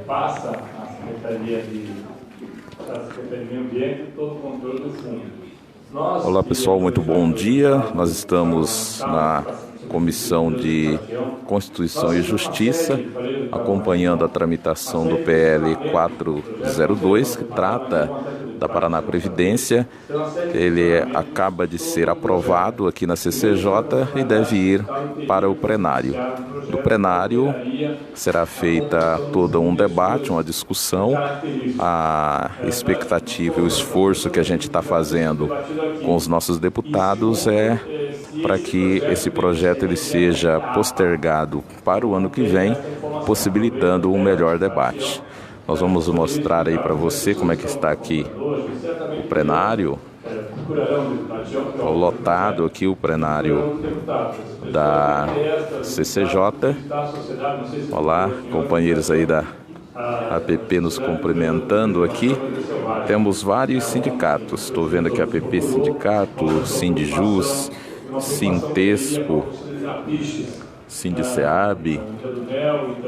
passa à Secretaria de Meio Ambiente todo o controle do fundo. Olá pessoal, muito bom dia. Nós estamos na Comissão de Constituição e Justiça, acompanhando a tramitação do PL 402, que trata da Paraná Previdência. Ele acaba de ser aprovado aqui na CCJ e deve ir para o plenário. Do plenário será feita todo um debate, uma discussão. A expectativa e o esforço que a gente está fazendo com os nossos deputados é para que esse projeto ele seja postergado para o ano que vem, possibilitando um melhor debate. Nós vamos mostrar aí para você como é que está aqui o plenário. Lotado aqui o plenário da CCJ. Olá, companheiros aí da APP nos cumprimentando aqui. Temos vários sindicatos. Estou vendo aqui a APP Sindicato, Sindijus, Sintesco, Sindiceab.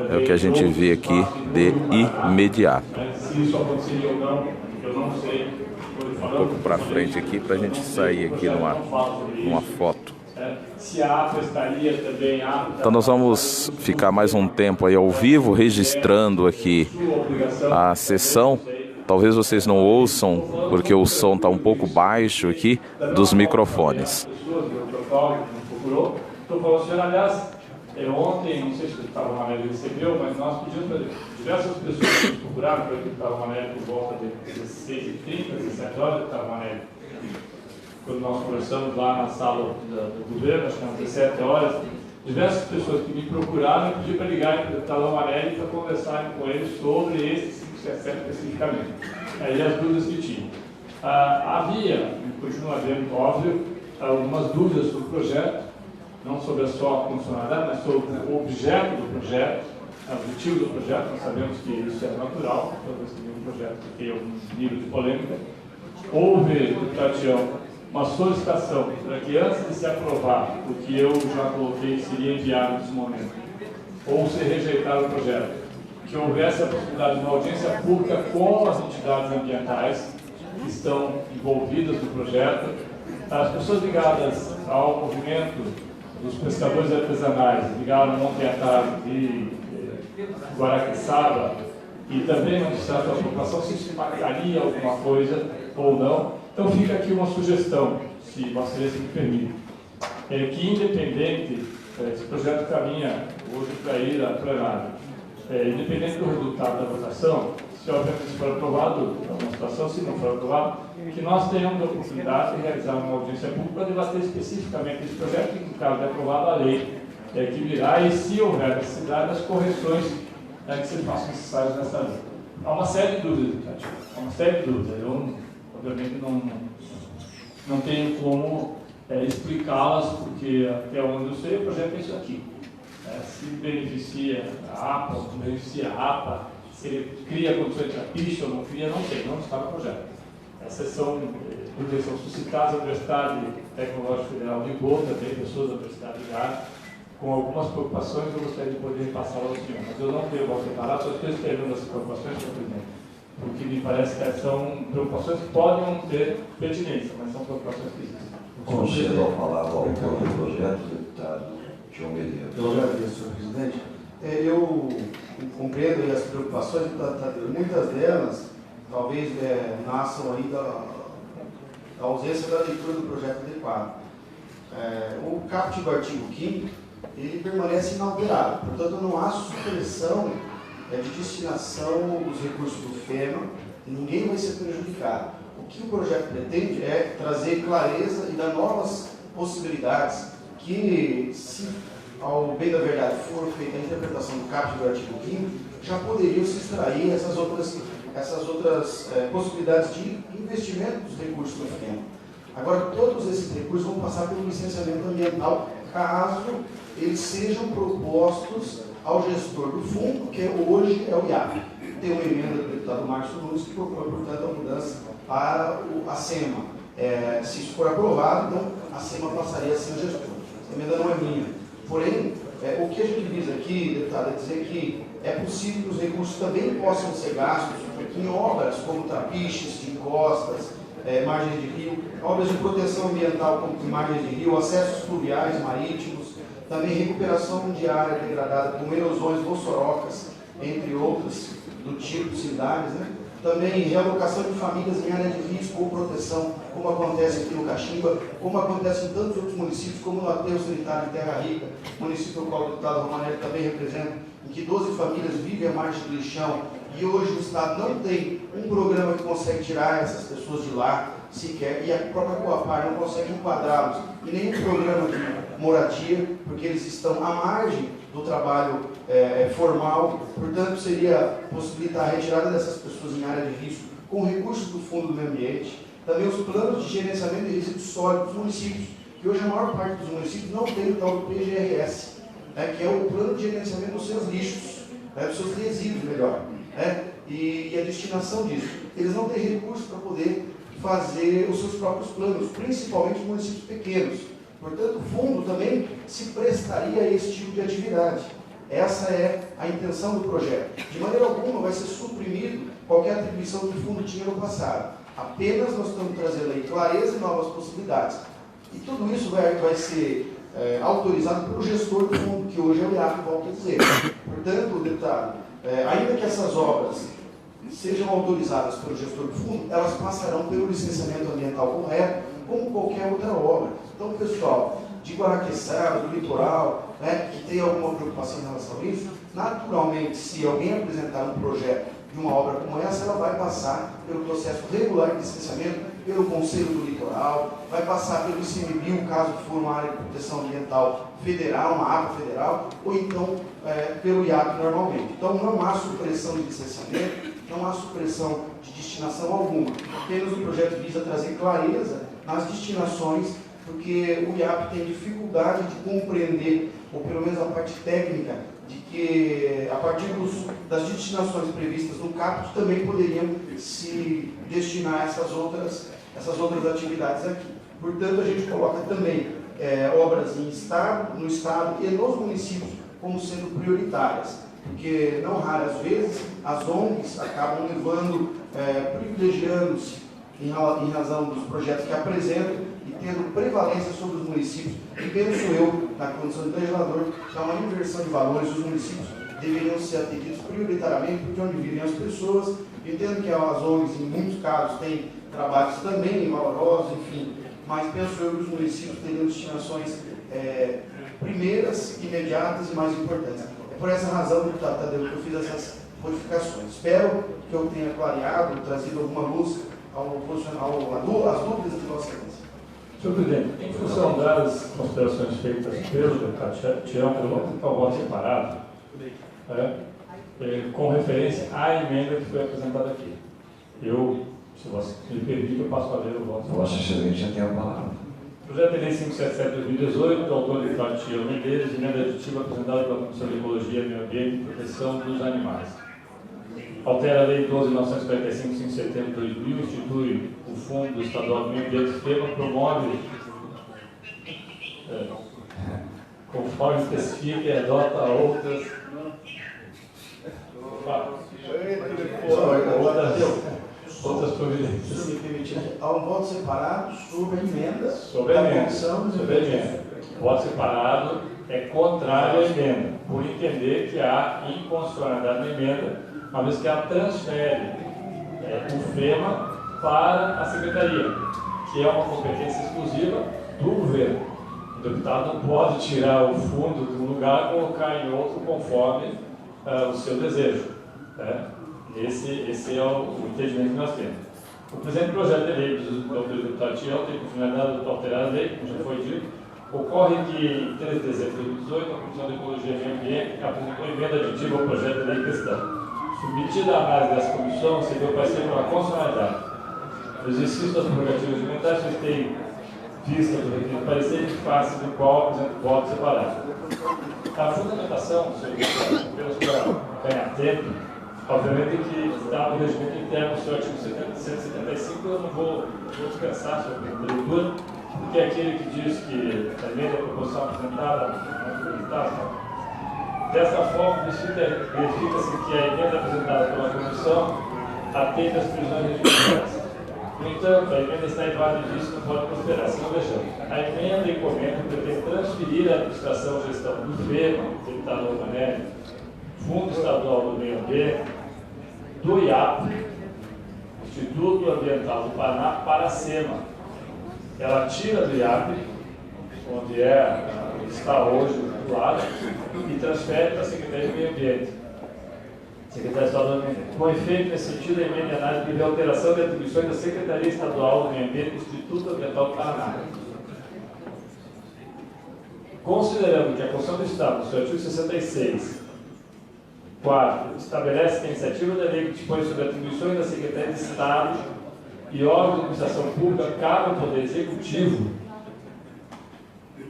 É o que a gente vê aqui de imediato. Um pouco para frente aqui para a gente sair aqui numa foto. Então nós vamos ficar mais um tempo aí ao vivo, registrando aqui a sessão. Talvez vocês não ouçam, porque o som está um pouco baixo aqui dos microfones. Ontem, não sei se o deputado Manelli recebeu, mas nós pedimos para diversas pessoas que nos procuraram, para o deputado Manelli por volta de 16h30, 17 horas, deputado Manelli, quando nós conversamos lá na sala do governo, acho que às 17 horas, diversas pessoas que me procuraram pediram para ligar para o deputado Manelli para conversar com ele sobre esse 577 especificamente. Aí as dúvidas que tinham. Havia, e continua havendo, óbvio, algumas dúvidas sobre o projeto, não sobre a sua funcionalidade, mas sobre o objeto do projeto, o objetivo do projeto. Nós sabemos que isso é natural, toda vez que tem um projeto que tem algum nível de polêmica. Houve, Tatião, uma solicitação para que antes de se aprovar o que eu já coloquei que seria enviado nesse momento, ou se rejeitar o projeto, que houvesse a possibilidade de uma audiência pública com as entidades ambientais que estão envolvidas no projeto, as pessoas ligadas ao movimento dos pescadores artesanais, ligados ao Monte Atalho e Guaraqueçaba, e também não disseram a população se isso impactaria alguma coisa ou não. Então fica aqui uma sugestão, se Vossa Excelência me permite, que independente, esse projeto caminha hoje para ir a plenário, independente do resultado da votação, se obviamente for aprovado uma situação, se não for aprovado, que nós tenhamos a oportunidade de realizar uma audiência pública para debater especificamente esse projeto e, no caso de aprovado, a lei que virá e, se houver necessidade, as correções que se façam necessárias nessa lei. Há uma série de dúvidas, Tati. Há uma série de dúvidas. Eu, obviamente, não tenho como explicá-las, porque, até onde eu sei, o projeto é isso aqui. Se beneficia a APA, ou não beneficia a APA, se ele cria condições para picha ou não cria, não sei, não está no projeto. Essas são suscitadas a Universidade Tecnológica Federal de Lisboa, também pessoas da Universidade de Gás, com algumas preocupações. Eu gostaria de poder passar ao senhor, mas eu não tenho voz separada, só estou esperando essas preocupações, senhor presidente, porque me parece que são preocupações que podem não ter pertinência, mas são preocupações que existem. Concedo ao falar ao autor do projeto, deputado João Medeiros. Eu agradeço, senhor presidente. Eu compreendo as preocupações, muitas delas talvez nasçam aí da ausência da leitura do projeto adequado. O caput do artigo 5º, ele permanece inalterado, portanto não há supressão de destinação dos recursos do FEMA, e ninguém vai ser prejudicado. O que o projeto pretende é trazer clareza e dar novas possibilidades que, se ao bem da verdade for feita a interpretação do caput do artigo 5º, já poderiam se extrair essas outras possibilidades de investimento dos recursos do FEMA. Agora, todos esses recursos vão passar pelo licenciamento ambiental, caso eles sejam propostos ao gestor do fundo, que hoje é o IAP. Tem uma emenda do deputado Márcio Nunes que propõe, portanto, a mudança para a SEMA. Se isso for aprovado, então a SEMA passaria a ser o gestor. A emenda não é minha. Porém, o que a gente visa aqui, deputado, é dizer que é possível que os recursos também possam ser gastos em obras como trapiches de encostas, margens de rio, obras de proteção ambiental como margens de rio, acessos fluviais marítimos, também recuperação de área degradada como erosões, vossorocas, entre outras, do tipo cidades, né? Também realocação de famílias em área de risco ou proteção, como acontece aqui no Caximba, como acontece em tantos outros municípios, como no Aterro Sanitário de Terra Rica, município ao qual o deputado Romanelli também representa, em que 12 famílias vivem à margem do lixão, e hoje o Estado não tem um programa que consegue tirar essas pessoas de lá sequer, e a própria Coapar não consegue enquadrá-los em nenhum programa de moradia, porque eles estão à margem do trabalho formal. Portanto, seria possibilitar a retirada dessas pessoas em área de risco com recursos do Fundo do Meio Ambiente, também os planos de gerenciamento de resíduos sólidos dos municípios, que hoje a maior parte dos municípios não tem o tal do PGRS, que é o plano de gerenciamento dos seus lixos, dos seus resíduos, melhor, e a destinação disso. Eles não têm recursos para poder fazer os seus próprios planos, principalmente municípios pequenos. Portanto, o fundo também se prestaria a esse tipo de atividade. Essa é a intenção do projeto. De maneira alguma vai ser suprimido qualquer atribuição que o fundo tinha no passado. Apenas nós estamos trazendo aí clareza e novas possibilidades. E tudo isso vai ser autorizado pelo gestor do fundo, que hoje é o IAP, volto a dizer. Portanto, deputado, ainda que essas obras sejam autorizadas pelo gestor do fundo, elas passarão pelo licenciamento ambiental correto, como qualquer outra obra. Então, pessoal de Guaraqueçaba, do litoral, que tem alguma preocupação em relação a isso, naturalmente, se alguém apresentar um projeto de uma obra como essa, ela vai passar pelo processo regular de licenciamento, pelo Conselho do Litoral, vai passar pelo ICMBio, caso for uma área de proteção ambiental federal, uma APA federal, ou então pelo IAP normalmente. Então, não há supressão de licenciamento, não há supressão de destinação alguma. Apenas o projeto visa trazer clareza nas destinações, porque o IAP tem dificuldade de compreender, ou pelo menos a parte técnica, de que a partir das destinações previstas no CAPT também poderiam se destinar a essas outras atividades aqui. Portanto, a gente coloca também obras no Estado e nos municípios como sendo prioritárias, porque não raras vezes as ONGs acabam privilegiando-se em razão dos projetos que apresentam e tendo prevalência sobre os municípios. E penso eu, na condição de legislador, que há uma inversão de valores, os municípios deveriam ser atendidos prioritariamente porque é onde vivem as pessoas. Entendo que as ONGs, em muitos casos, têm trabalhos também valorosos, enfim, mas penso eu que os municípios teriam destinações primeiras, imediatas e mais importantes. É por essa razão, deputado Tadeu, que eu fiz essas modificações. Espero que eu tenha clareado, trazido alguma luz às dúvidas de Vossa Excelência. Senhor Presidente, em função das considerações feitas pelo deputado Tião, eu vou tentar o voto separado, com referência à emenda que foi apresentada aqui. Se você me permite, eu passo a ler o voto. Vossa Excelência já tem a palavra. Projeto de Lei 577/2018, do autor deputado Tião Medeiros, emenda aditiva apresentada pela Comissão de Ecologia, Meio Ambiente e Proteção dos Animais. Altera a Lei 12.945, 5 de setembro de 2000, institui o Fundo Estadual do Meio Ambiente, FEMA, promove, conforme especifica, e adota outras providências. Se me permitir, há um voto separado sobre a emenda. Sobre a emenda. Voto separado é contrário à emenda, por entender que há inconstitucionalidade na emenda, uma vez que ela transfere o FEMA para a Secretaria, que é uma competência exclusiva do governo. O deputado não pode tirar o fundo de um lugar e colocar em outro conforme o seu desejo. Esse é o entendimento que nós temos. O presente projeto de lei do deputado Tião tem por finalidade de alterar a lei, como já foi dito. Ocorre que, em 13 de dezembro de 2018, a Comissão de Ecologia e Meio Ambiente apresentou emenda aditiva ao projeto de lei em questão. Submetida à análise dessa comissão, se deu parecer para a constitucionalidade. O exercício das prerrogativas alimentares foi tem vista do requerido parecer em face do qual apresenta voto separado. A fundamentação, senhor deputado, apenas para ganhar tempo, obviamente que está no regimento interno do seu artigo 175, eu não vou dispensar sobre a leitura, porque é aquele que diz que a emenda da proposição apresentada não é acreditável. Desta forma, verifica-se que a emenda apresentada pela comissão atende às previsões registradas. No entanto, a emenda está inválida e isso não pode prosperar. Se não vejamos, a emenda e comenta pretende transferir a administração e gestão do FEMA, deputado Romanelli, Fundo Estadual do Meio Ambiente, do IAP, Instituto Ambiental do Paraná, para a SEMA. Ela tira do IAP, onde está hoje do lado, e transfere para a Secretaria do Meio Ambiente. Secretaria Estadual do Meio Ambiente. Com efeito, nesse sentido, a emenda de análise prevê alteração de atribuições da Secretaria Estadual do Meio Ambiente do Instituto Ambiental do Paraná. Considerando que a Constituição do Estado, no seu artigo 66, 4, estabelece que a iniciativa da lei que dispõe sobre atribuições da Secretaria de Estado e órgãos de administração pública cabe ao Poder Executivo,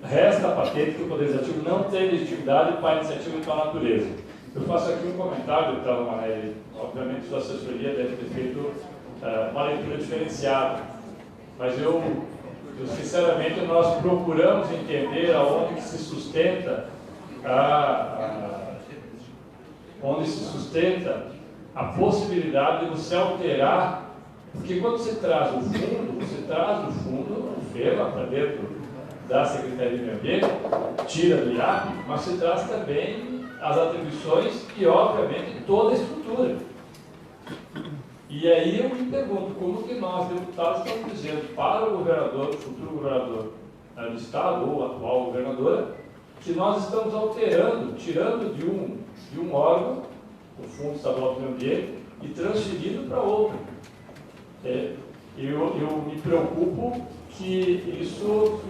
resta patente que o Poder Executivo não tem legitimidade para a iniciativa de tal natureza. Eu faço aqui um comentário, então, obviamente sua assessoria deve ter feito uma leitura diferenciada, mas eu sinceramente nós procuramos entender aonde se sustenta a possibilidade de você alterar, porque quando você traz o fundo, o FEMA para dentro da Secretaria do Meio Ambiente, tira do IAP, mas você traz também as atribuições e, obviamente, toda a estrutura. E aí eu me pergunto, como que nós, deputados, estamos dizendo para o governador, o futuro governador do Estado, ou atual governadora, que nós estamos alterando, tirando de um órgão, o Fundo Estadual do Meio Ambiente, e transferindo para outro. Eu me preocupo que isso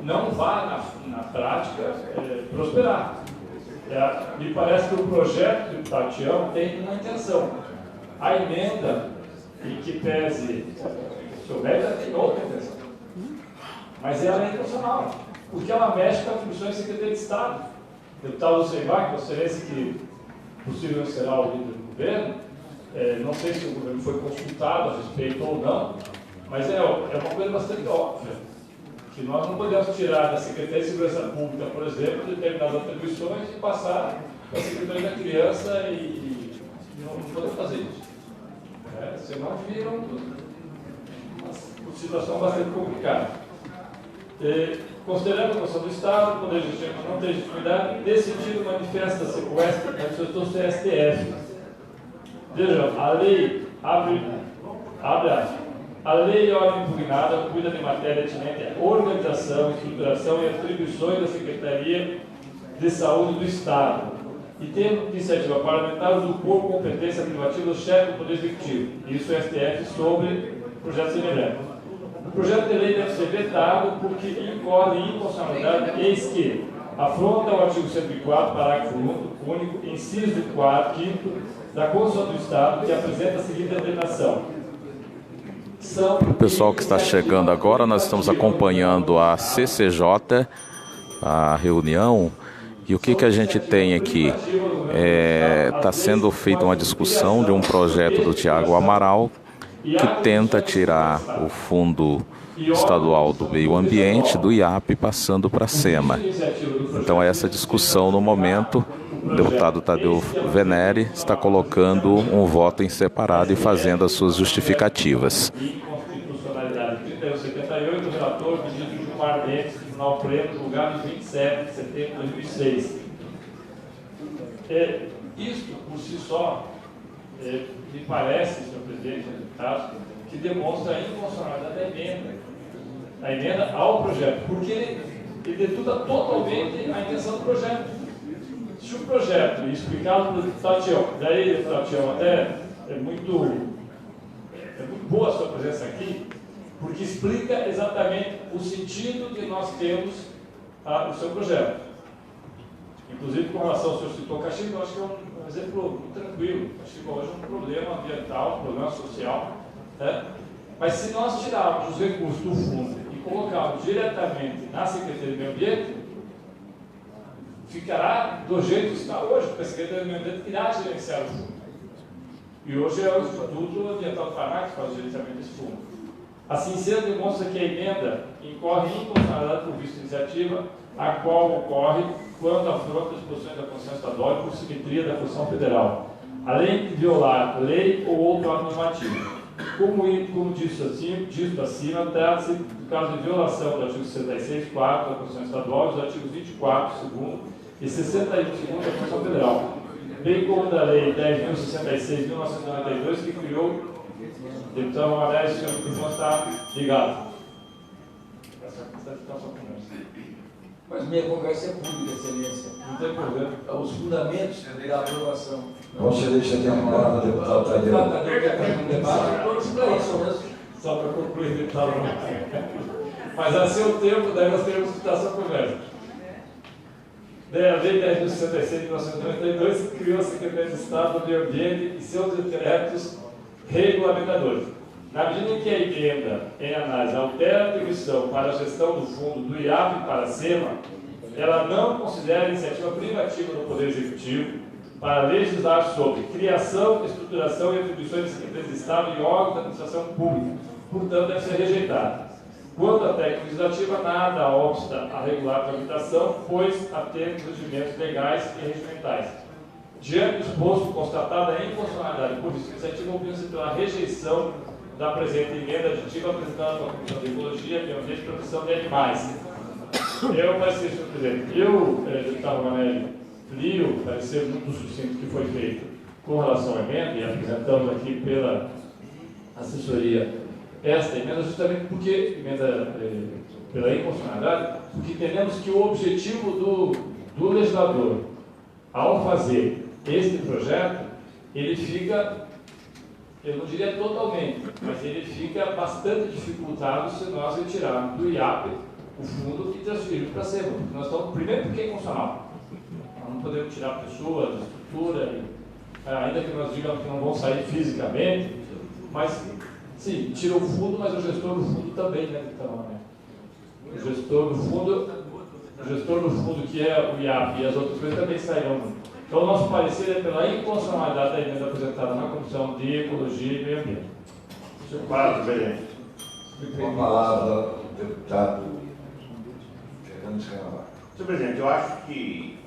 não vá, na prática, prosperar. Me parece que o projeto do Tatião tem uma intenção. A emenda, em que pese souber, tem outra intenção. Mas ela é inconstitucional, porque ela mexe com atribuições da Secretaria de Estado. O deputado Seivac, Excelência, que possivelmente será o líder do governo, não sei se o governo foi consultado a respeito ou não, mas é uma coisa bastante óbvia, que nós não podemos tirar da Secretaria de Segurança Pública, por exemplo, determinadas atribuições e passar para a Secretaria da Criança e não podemos fazer isso. Senão vira uma situação bastante complicada. Considerando a Constituição do Estado, o Poder Executivo não tem legitimidade, nesse sentido manifesta-se o STF. Vejam, a lei abre a lei e ordem impugnada cuida de matéria atinente à organização, estruturação e atribuições da Secretaria de Saúde do Estado e tem iniciativa parlamentar usurpou competência privativa do chefe do Poder Executivo. Isso é o STF sobre projeto semelhante. O projeto de lei deve ser vetado porque incorre em inconstitucionalidade, eis que afronta o artigo 104, parágrafo único, inciso 4, 5 da Constituição do Estado, que apresenta a seguinte determinação. O pessoal que está chegando agora, nós estamos acompanhando a CCJ, a reunião, e o que a gente tem aqui? Está sendo feita uma discussão de um projeto do Tiago Amaral, que tenta tirar o Fundo Estadual do Meio Ambiente, do IAP, passando para a SEMA. Então, essa discussão no momento, o deputado Tadeu Venere está colocando um voto em separado e fazendo as suas justificativas. Inconstitucionalidade 3178, o relator pedido de Gilmar Mendes, Tribunal Pleno, julgado em 27 de setembro de 2006. Isto, por si só, me parece, senhor presidente, deputado, que demonstra a inconstitucionalidade da emenda ao projeto, porque ele detuta totalmente a intenção do projeto. Se o projeto, e explicado pelo deputado Tião, daí, deputado Tião, até é muito boa a sua presença aqui, porque explica exatamente o sentido que nós temos no seu projeto. Inclusive, com relação ao senhor citou Caxias, eu acho que é um exemplo muito tranquilo. Caxias hoje é um problema ambiental, um problema social. Mas se nós tirarmos os recursos do fundo e colocarmos diretamente na Secretaria do Meio Ambiente, ficará do jeito que está hoje, porque a Secretaria do Meio Ambiente irá gerenciar o fundo. E hoje é o Instituto Ambiental do Paraná que faz o gerenciamento desse fundo. Assim sendo, demonstra que a emenda incorre em inconstitucionalidade por vista de iniciativa, a qual ocorre quando afronta as posições da Constituição Estadual e por simetria da Constituição Federal, além de violar lei ou outro ato normativo. Como dito acima, trata-se do caso de violação do artigo 66, 4 da Constituição Estadual e dos artigos 24, 2º e 61, 2º da Constituição Federal, bem como da Lei 10.066 de 1992, que criou o deputado Amarés, senhor que está ligado. Mas minha conversa é pública, excelência. Não tem problema. Os fundamentos da aprovação. Você deixa aqui a palavra, deputado Tadeu. Só para concluir, deputado. Mas a seu tempo, daí nós teremos que estar essa conversa. Daí a Lei 10.066 de 1992 criou a Secretaria de Estado do Meio Ambiente e seus decretos regulamentadores. Na medida em que a emenda em análise altera a atribuição para a gestão do fundo do IAP para a SEMA, ela não considera a iniciativa privativa do Poder Executivo para legislar sobre criação, estruturação e atribuições de secretarias de Estado e órgãos da administração pública. Portanto, deve ser rejeitada. Quanto à técnica legislativa, nada obsta a regular a tramitação, pois atende regimentos legais e regimentais. Diante do exposto, constatada a inconstitucionalidade por vista iniciativa, opina-se pela rejeição da presente emenda aditiva apresentada pela Comissão de Ecologia, Meio Ambiente e Proteção de Animais. Mas, senhor presidente, deputado Manelli, li o parecer muito sucinto que foi feito com relação à emenda, e apresentamos aqui pela assessoria esta emenda, justamente porque, pela inconstitucionalidade, porque entendemos que o objetivo do legislador, ao fazer este projeto, ele fica, eu não diria totalmente, mas ele fica bastante dificultado se nós retirarmos do IAP o fundo e transferirmos para a SEMA. Nós estamos, primeiro, porque é inconstitucional. Nós não podemos tirar pessoas, estrutura, ainda que nós digamos que não vão sair fisicamente, mas, sim, tira o fundo, mas o gestor do fundo também, né? Então, o gestor do fundo, que é o IAP e as outras coisas, também sairão. Então, o nosso parecer é pela inconstitucionalidade da emenda apresentada na Comissão de Ecologia e Meio Ambiente. Senhor Quadro, presidente. Com a palavra, o deputado Fernando Escanavar. Senhor presidente, eu acho que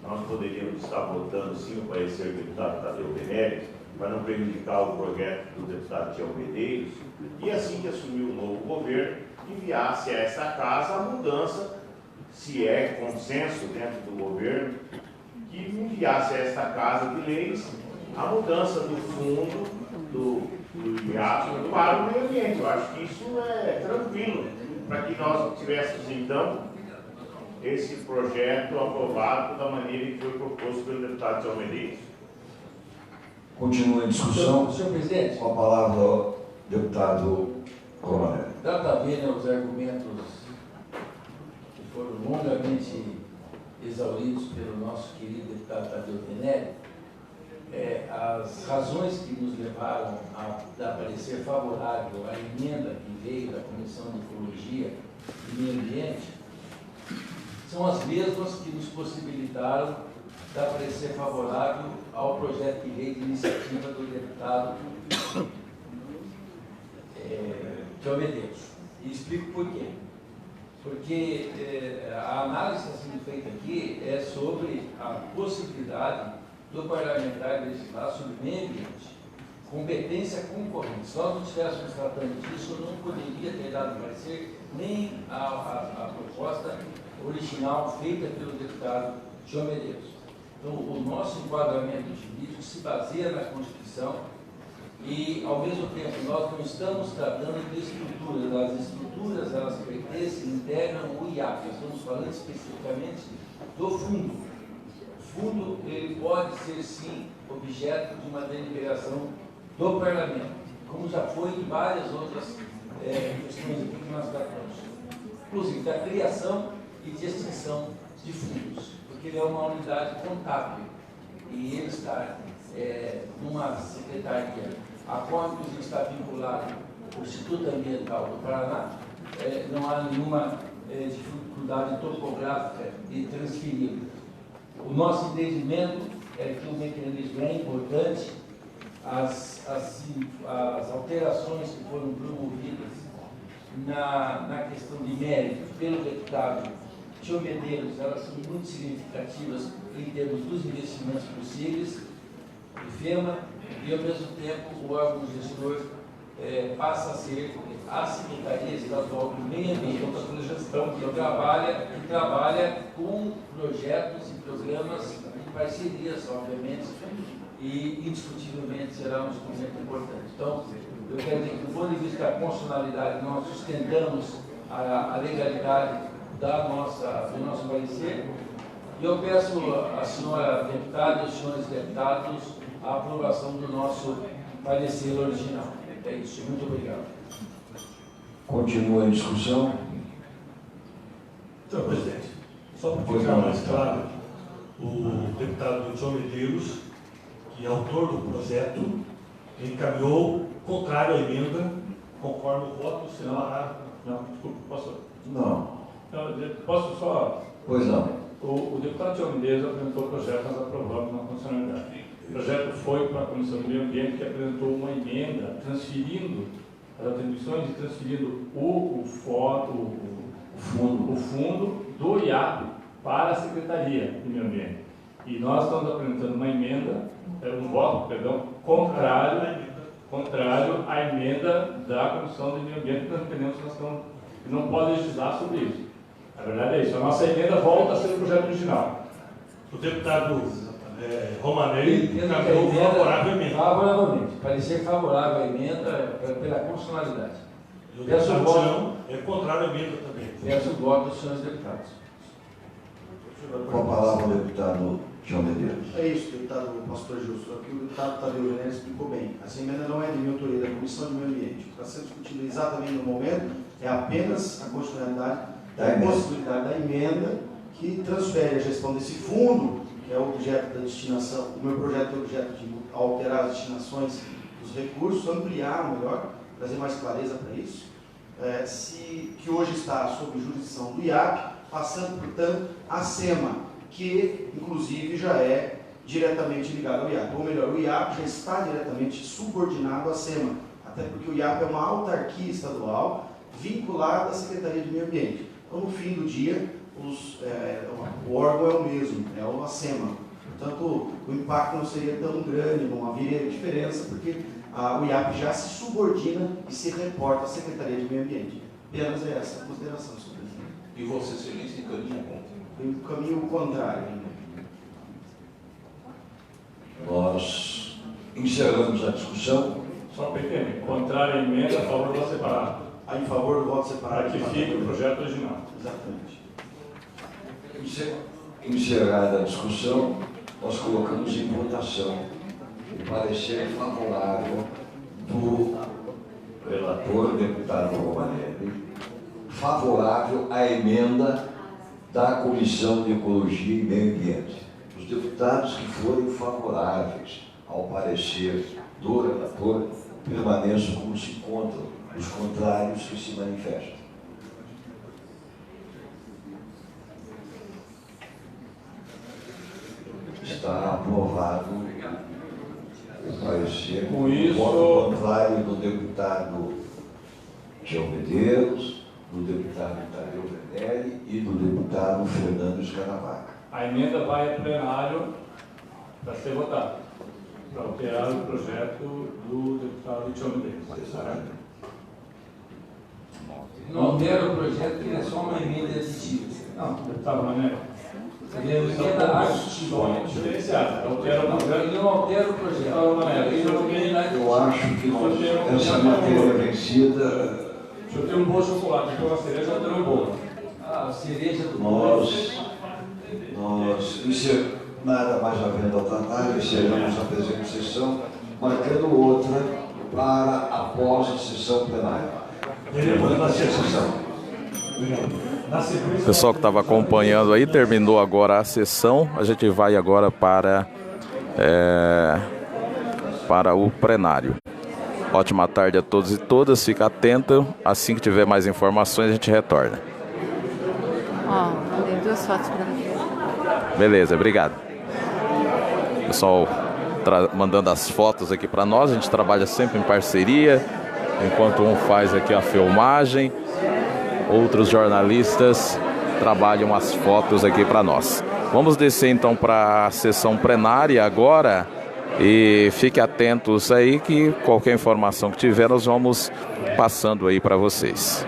nós poderíamos estar votando sim o parecer do deputado Tadeu Venere, para não prejudicar o projeto do deputado Tião Medeiros, e assim que assumiu o novo governo, enviasse a esta casa a mudança, se é consenso dentro do governo, que enviasse a esta casa de leis a mudança do fundo do IAP para o meio ambiente. Eu acho que isso é tranquilo, para que nós tivéssemos, então, esse projeto aprovado da maneira que foi proposto pelo deputado Tião Medeiros. Continua em discussão. Senhor presidente, Com a palavra, o deputado Coronel. data vênia os argumentos que foram longamente exauridos pelo nosso querido deputado Tadeu Venere, as razões que nos levaram a dar parecer favorável à emenda que veio da Comissão de Ecologia e Meio Ambiente são as mesmas que nos possibilitaram dar parecer favorável ao projeto de lei de iniciativa do deputado Tião Medeiros. E explico por quê. Porque a análise que está sendo feita aqui é sobre a possibilidade do parlamentar legislar sobre o meio ambiente, competência concorrente. Se nós não estivéssemos tratando disso, eu não poderia ter dado parecer nem a proposta original feita pelo deputado Tião Medeiros. Então, o nosso enquadramento jurídico se baseia na Constituição e, ao mesmo tempo, nós não estamos tratando de estruturas. As estruturas, elas pertencem, integram o IAP. Nós estamos falando especificamente do fundo. O fundo, ele pode ser, sim, objeto de uma deliberação do Parlamento, como já foi em várias outras questões aqui que nós tratamos, inclusive da criação e de extinção de fundos, porque ele é uma unidade contábil e ele está numa secretaria a qual inclusive está vinculado o Instituto Ambiental do Paraná. Não há nenhuma dificuldade topográfica de transferir. O nosso entendimento é que o mecanismo é importante, as alterações que foram promovidas na questão de mérito pelo deputado Tião Medeiros, elas são muito significativas em termos dos investimentos possíveis, do FEMA, e ao mesmo tempo o órgão gestor passa a ser a Secretaria Estadual do Meio Ambiente, que trabalha com projetos e programas em parcerias, obviamente, e indiscutivelmente será um instrumento importante. Então, eu quero dizer que, do ponto de vista da constitucionalidade, nós sustentamos a legalidade do nosso parecer, e eu peço à senhora deputada e aos senhores deputados a aprovação do nosso parecer original. É isso. Muito obrigado. Continua a discussão. Senhor presidente, só para ficar mais claro, o deputado Tião Medeiros, que é autor do projeto, encaminhou contrário à emenda, conforme o voto do Senado. Não, desculpa, posso? Não. Posso só... Pois não. O deputado Tião Medeiros apresentou o projeto, nós aprovamos na constitucionalidade. O projeto foi para a Comissão do Meio Ambiente, que apresentou uma emenda transferindo as atribuições e transferindo o fundo do IAP para a Secretaria do Meio Ambiente. E nós estamos apresentando uma emenda, um voto, perdão, contrário à emenda da Comissão do Meio Ambiente, que nós entendemos que não pode legislar sobre isso. A verdade é isso. A nossa emenda volta a ser o projeto original. O deputado Romanelli encaminhou favoravelmente. Favoravelmente. Parecer favorável à emenda pela constitucionalidade. E o deputado Tião é contrário à emenda também. Peço o voto dos senhores deputados. Com a palavra o deputado Tião Medeiros. É isso, deputado Pastor Justo. Aqui o deputado Tadeu Venâncio explicou bem. Essa emenda não é de minha autoria, é da Comissão de Meio Ambiente. O que está sendo discutido exatamente no momento é apenas a constitucionalidade da possibilidade da emenda que transfere a gestão desse fundo, que é o objeto da destinação. O meu projeto é o objeto de alterar as destinações dos recursos, ampliar melhor, trazer mais clareza para isso, que hoje está sob jurisdição do IAP, passando, portanto, à SEMA, que, inclusive, já é diretamente ligado ao IAP. Ou melhor, o IAP já está diretamente subordinado à SEMA, até porque o IAP é uma autarquia estadual vinculada à Secretaria de Meio Ambiente. Então, no fim do dia, o órgão é o mesmo, é o SEMA. Portanto, o impacto não seria tão grande, não haveria diferença, porque o IAP já se subordina e se reporta à Secretaria de Meio Ambiente. Apenas é essa a consideração, senhor presidente. E você se encaminha Tem um caminho contrário ainda. Nós encerramos a discussão. Só para entender, contrário à emenda, a favor do voto separado. Em favor do voto separado. Para que fique o projeto original. Exatamente. Encerrada a discussão, nós colocamos em votação o parecer favorável do relator, deputado Romanelli, favorável à emenda da Comissão de Ecologia e Meio Ambiente. Os deputados que forem favoráveis ao parecer do relator permaneçam como se encontram, os contrários que se manifestam. Está aprovado o parecer com o voto contrário do deputado Tião Medeiros, do deputado Tadeu Venâncio e do deputado Fernando Escaravaca. A emenda vai ao plenário para ser votada, para alterar o projeto do deputado Tião Medeiros. Não altera o projeto, que é só uma emenda aditiva. Não, deputado Mané. Ele é uma emenda aditiva. Diferenciada. Altera o projeto. Ele não altera o projeto. Eu acho que essa matéria vencida, O senhor tem um bolo de chocolate, aqui uma cereja, eu tenho um bolo. A cereja do nós nada mais havendo a tratar, encerramos a presente sessão, marcando outra para após a sessão plenária. O pessoal que estava acompanhando aí, terminou agora a sessão. A gente vai agora para o plenário. Ótima tarde a todos e todas. Fica atento. Assim que tiver mais informações, a gente retorna. Mandei 2 fotos para mim. Beleza, obrigado. Pessoal mandando as fotos aqui para nós. A gente trabalha sempre em parceria. Enquanto um faz aqui a filmagem, outros jornalistas trabalham as fotos aqui para nós. Vamos descer então para a sessão plenária agora e fiquem atentos aí que qualquer informação que tiver nós vamos passando aí para vocês.